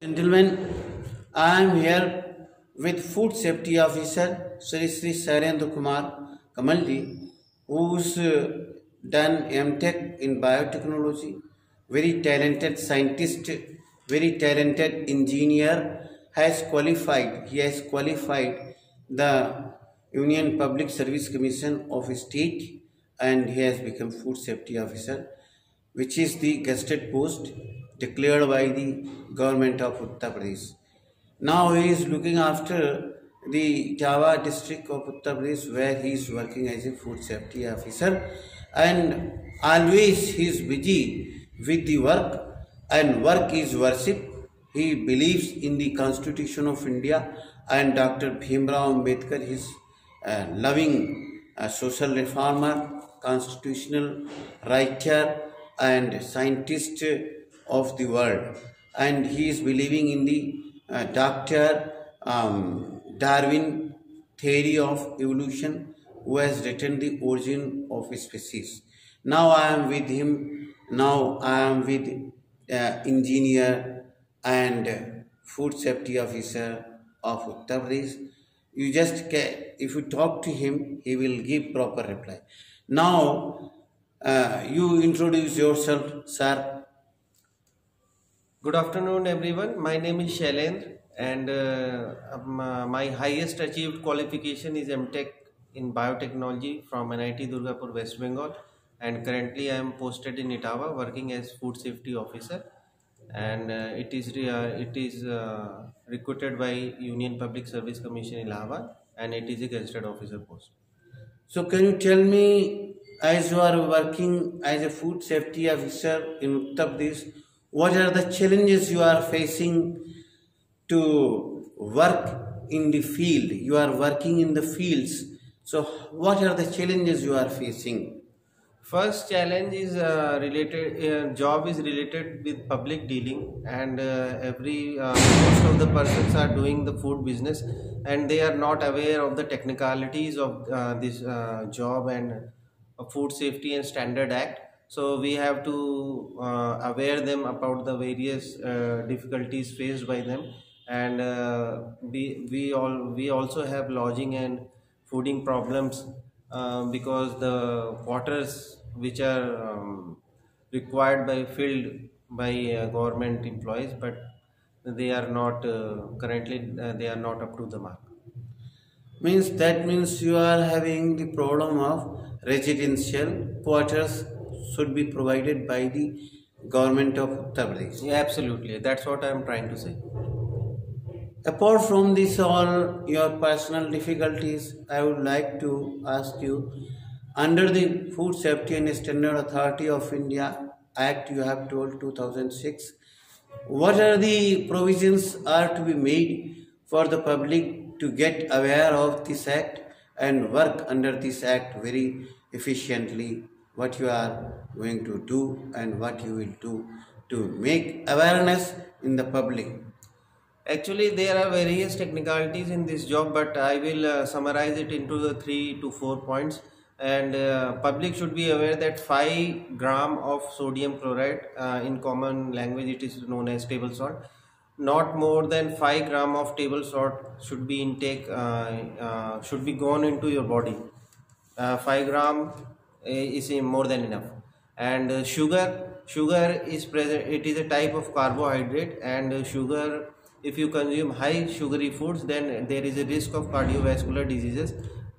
Gentlemen, I am here with Food Safety Officer Sri Shalendra Kumar Kamalji, who's done MTech in biotechnology, very talented scientist, very talented engineer, has qualified. He has qualified the Union Public Service Commission of State, and he has become Food Safety Officer, which is the gazetted post declared by the government of Uttar Pradesh. Now he is looking after the Java district of Uttar Pradesh, where he is working as a food safety officer, and always he is busy with the work, and work is worship. He believes in the Constitution of India and Dr. Bhimrao Ambedkar, his loving social reformer, constitutional writer and scientist of the world, and he is believing in the Dr. Darwin theory of evolution, who has written the origin of a species. Now I am with him. Now I am with engineer and food safety officer of Uttar Pradesh. You just if you talk to him, he will give proper reply. Now you introduce yourself, sir. Good afternoon, everyone. My name is Shalendra, and my highest achieved qualification is MTech in Biotechnology from NIT Durgapur, West Bengal. And currently, I am posted in Etawah, working as Food Safety Officer. And it is recruited by Union Public Service Commission Allahabad, and it is a gazetted officer post. So, can you tell me, as you are working as a food safety officer in Uttar Pradesh, what are the challenges you are facing to work in the field? You are working in the fields. So, what are the challenges you are facing? First challenge is job is related with public dealing, and most of the persons are doing the food business, and they are not aware of the technicalities of this job and Food Safety and Standard Act. So we have to aware them about the various difficulties faced by them, and we also have lodging and fooding problems because the quarters which are required by filled by government employees, but they are not currently they are not up to the mark. Means you are having the problem of residential quarters should be provided by the government of Uttar Pradesh. Yeah, absolutely. That's what I am trying to say. Apart from this all your personal difficulties, I would like to ask you, under the Food Safety and Standard Authority of India Act, you have told 2006, what are the provisions are to be made for the public to get aware of this act and work under this act very efficiently? What you are going to do and what you will do to make awareness in the public? Actually, there are various technicalities in this job, but I will summarize it into the 3 to 4 points. And public should be aware that 5 gram of sodium chloride, in common language it is known as table salt, not more than 5 gram of table salt should be should be gone into your body. 5 gram is more than enough. And sugar is present. It is a type of carbohydrate, and sugar, if you consume high sugary foods, then there is a risk of cardiovascular diseases,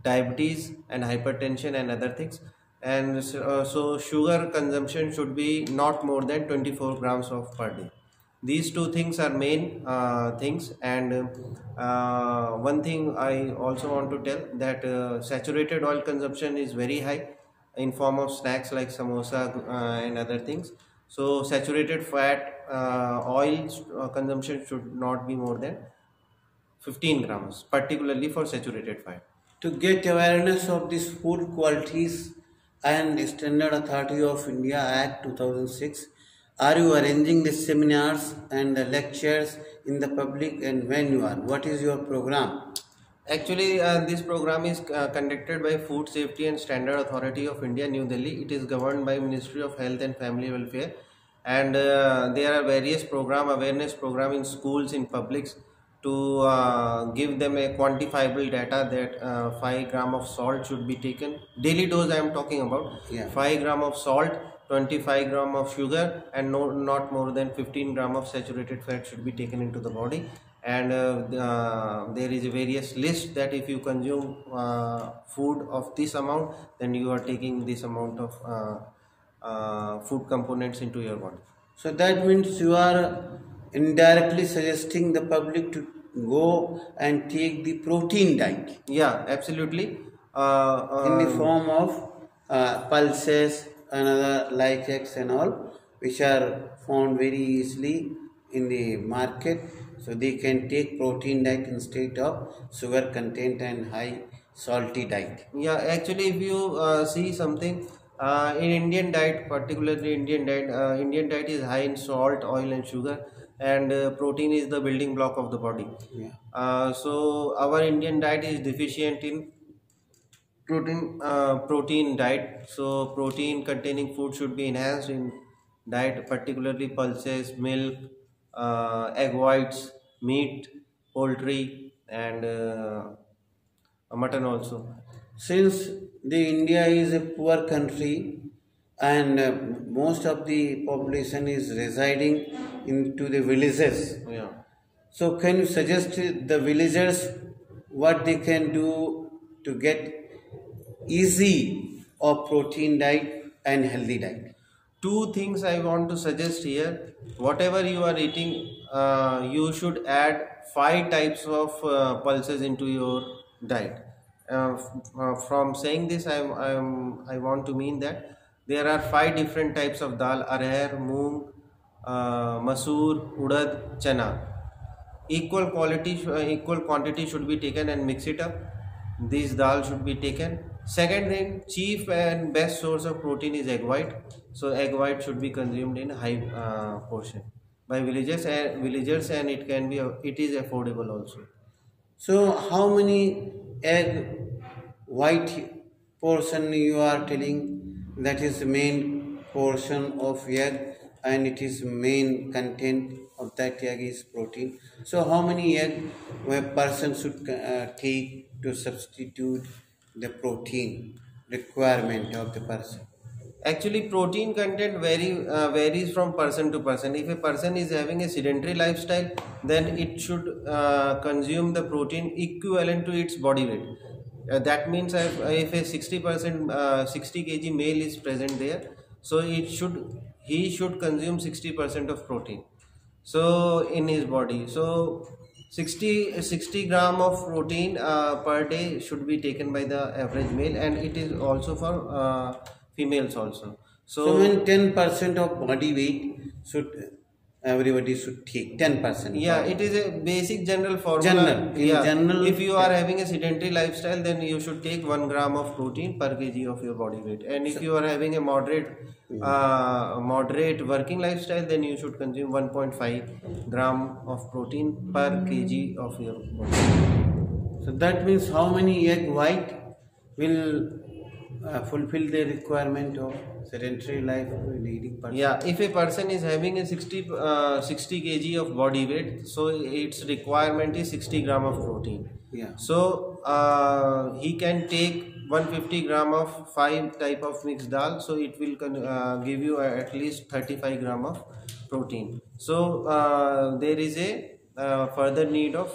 diabetes and hypertension and other things. And so sugar consumption should be not more than 24 grams of per day. These two things are main things. And one thing I also want to tell, that saturated oil consumption is very high in form of snacks like samosa and other things. So saturated fat oil consumption should not be more than 15 grams, particularly for saturated fat. To get awareness of these food qualities and Standard Authority of India Act 2006, are you arranging the seminars and the lectures in the public, and when you are? What is your program? Actually, this program is conducted by Food Safety and Standard Authority of India, New Delhi. It is governed by Ministry of Health and Family Welfare, and there are various awareness program in schools, in publics, to give them a quantifiable data that 5 gram of salt should be taken daily dose. I am talking about Yeah. 5 gram of salt, 25 gram of sugar, and not more than 15 gram of saturated fat should be taken into the body. And there is a various list that if you consume food of this amount, then you are taking this amount of food components into your body. So that means you are indirectly suggesting the public to go and take the protein diet Yeah, absolutely. in the form of pulses and other light eggs and all, which are found very easily in the market. So they can take protein diet instead of sugar content and high salty diet. Yeah, actually, if you see something in Indian diet, particularly Indian diet is high in salt, oil, and sugar, and protein is the building block of the body. Yeah. So our Indian diet is deficient in protein diet. So protein containing food should be enhanced in diet, particularly pulses, milk, egg whites, meat, poultry, and mutton also. Since the India is a poor country and most of the population is residing into the villages, Yeah. so can you suggest the villagers what they can do to get easy of protein diet and healthy diet? Two things I want to suggest here. Whatever you are eating, you should add 5 types of pulses into your diet. From saying this, I want to mean that there are 5 different types of dal: arhar, moong, masoor, urad, chana. Equal quantity should be taken and mix it up. These dal should be taken. Second thing, chief and best source of protein is egg white. So egg white should be consumed in high portion by villagers, and it is affordable also. So how many egg white portion you are telling that is the main portion of egg and it is main content of that egg is protein. So how many egg a person should take to substitute the protein requirement of the person? Actually, protein content varies from person to person. If a person is having a sedentary lifestyle, then it should consume the protein equivalent to its body weight. That means if a 60 kg male is present there, so he should consume 60% of protein. So in his body, so 60 gram of protein per day should be taken by the average male, and it is also for females also. So when 10% of body weight should everybody should take 10%. Yeah, it is a basic general formula. General, if you are having a sedentary lifestyle, then you should take 1 gram of protein per kg of your body weight. And if you are having a moderate working lifestyle, then you should consume 1.5 gram of protein per kg of your body weight. So that means how many egg white will fulfill the requirement of sedentary life leading person? Yeah, if a person is having a 60 kg of body weight, so its requirement is 60 gram of protein. Yeah. So he can take 150 gram of 5 type of mixed dal, so it will give you at least 35 gram of protein. So there is a further need of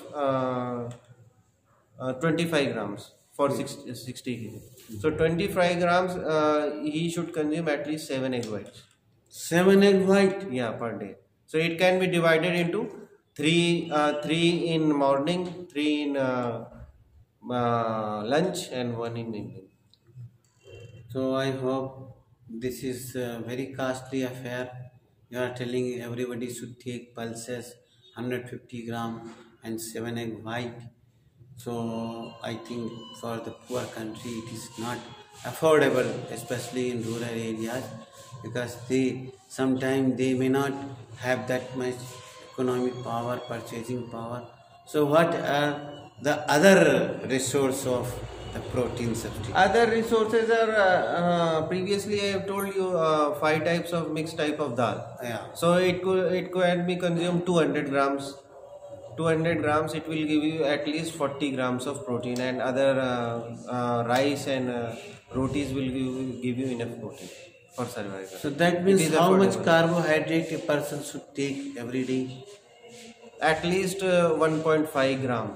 25 grams for 60 kg. So 25 grams he should consume at least 7 egg whites. 7 egg white? Yeah, per day. So it can be divided into 3 in morning, 3 in lunch, and 1 in evening. So I hope this is a very costly affair. You are telling everybody should take pulses 150 gram and 7 egg white. So I think for the poor country it is not affordable, especially in rural areas, because sometimes they may not have that much economic power, purchasing power. So what are the other resource of the protein substitute. Other resources are previously I have told you 5 types of mixed type of dal. Yeah. So it could be consumed 200 grams. 200 grams it will give you at least 40 grams of protein, and other rice and rotis will give you enough protein for survival. So that means how much carbohydrate a person should take every day? At least 1.5 gram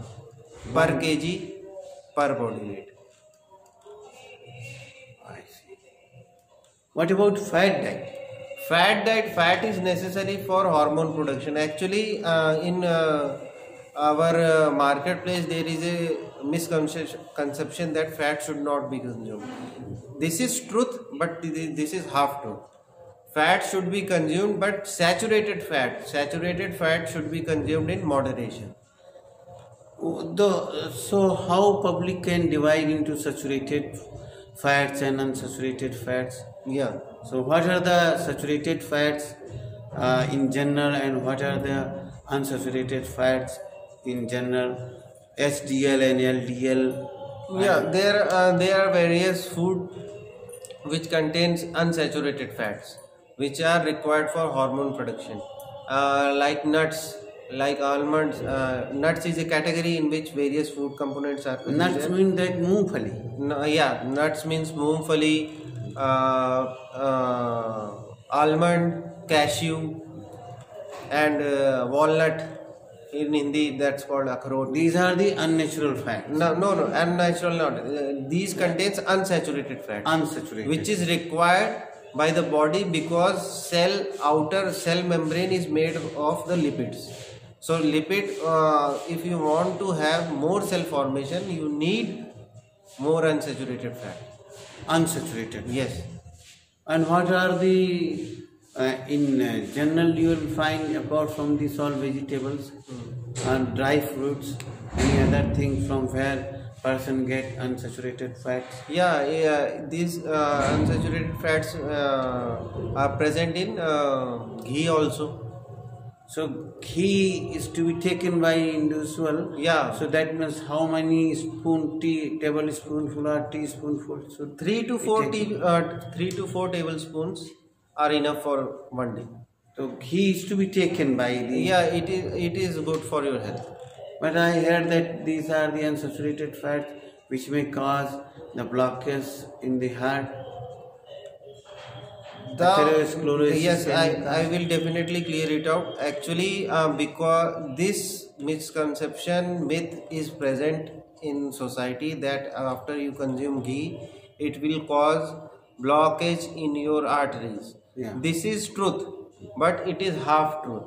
per kg per body weight. I see. What about fat diet? Fat is necessary for hormone production. Actually, in our marketplace there is a misconception that fat should not be consumed. This is truth, but this is half truth. Fat should be consumed, but saturated fat should be consumed in moderation. So how public can divide into saturated fats and unsaturated fats? Yeah. So what are the saturated fats in general, and what are the unsaturated fats in general? HDL and LDL. Yeah, there are various food which contains unsaturated fats, which are required for hormone production, like nuts, like almonds. Nuts is a category in which various food components are present. Nuts mean that moongfali. No, yeah, nuts means moongfali, almond, cashew, and walnut. In Hindi, that's called akhrot. These are the unnatural fats. No, unnatural not. These contains unsaturated fat. Unsaturated. Which is required by the body because outer cell membrane is made of the lipids. So lipid, if you want to have more cell formation, you need more unsaturated fat. Unsaturated. Yes. And what are the in general you will find, apart from these all vegetables and dry fruits, any other thing from where person get unsaturated fats? Yeah, these unsaturated fats are present in ghee also. So ghee is to be taken by individual. Yeah. So that means how many tablespoonful or teaspoonful? So 3 to 4 tablespoons are enough for one day. So ghee is to be taken by the. Yeah, it is good for your health. But I heard that these are the unsaturated fats which may cause the blockage in the heart. Yes, I will definitely clear it out. Actually, because this misconception myth is present in society that after you consume ghee, it will cause blockage in your arteries. Yeah. This is truth, but it is half truth.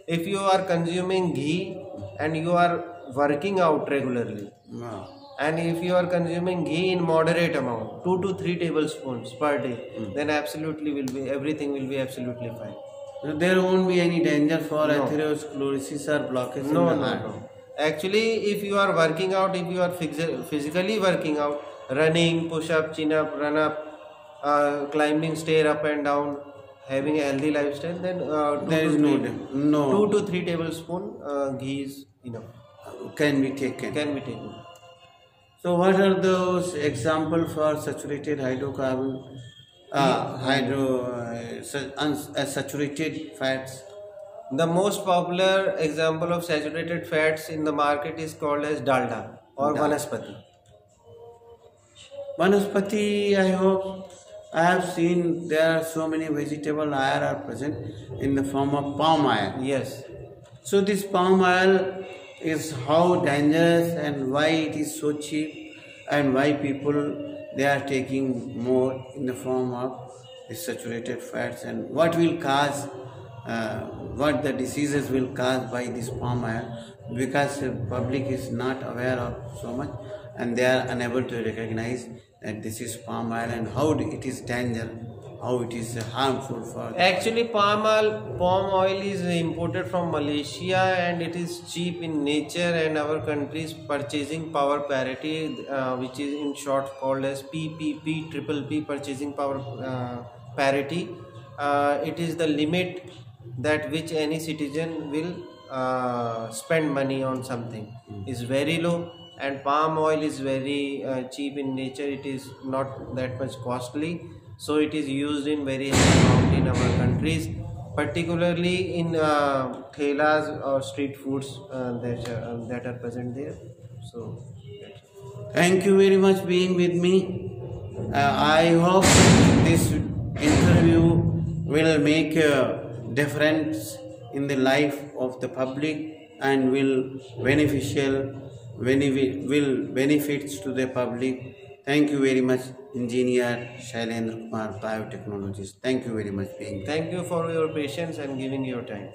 If you are consuming ghee and you are working out regularly, Wow. and if you are consuming ghee in moderate amount, 2 to 3 tablespoons per day, then everything will be absolutely fine. So there won't be any danger for atherosclerosis or blockage in the heart. No. Actually, if you are working out, if you are physically working out, running, push up, chin up, run up, climbing stair up and down, having a healthy lifestyle, then There is no 2 to 3 tablespoon ghee is enough. Can be taken. Can be taken. So what are those examples for saturated hydrocarbon, saturated fats? The most popular example of saturated fats in the market is called as dalda or vanaspati. Vanaspati, I hope. I have seen there are so many vegetable oil are present in the form of palm oil. Yes. So this palm oil is how dangerous and why it is so cheap and why people they are taking more in the form of the saturated fats, and what will cause what the diseases will cause by this palm oil, because the public is not aware of so much and they are unable to recognize that this is palm oil and how it is danger, how it is harmful for. Actually, palm oil is imported from Malaysia and it is cheap in nature, and our country's purchasing power parity, which is in short called as PPP, purchasing power parity. It is the limit that which any citizen will spend money on something is very low. and palm oil is very cheap in nature. It is not that much costly, so it is used in very high amount in our countries, particularly in thelas or street foods that are present there. So Thank you very much being with me. I hope this interview will make a difference in the life of the public and will benefits to the public. Thank you very much, Engineer Shalendra Kumar, Biotechnologist. Thank you very much being. thank you for your patience and giving your time.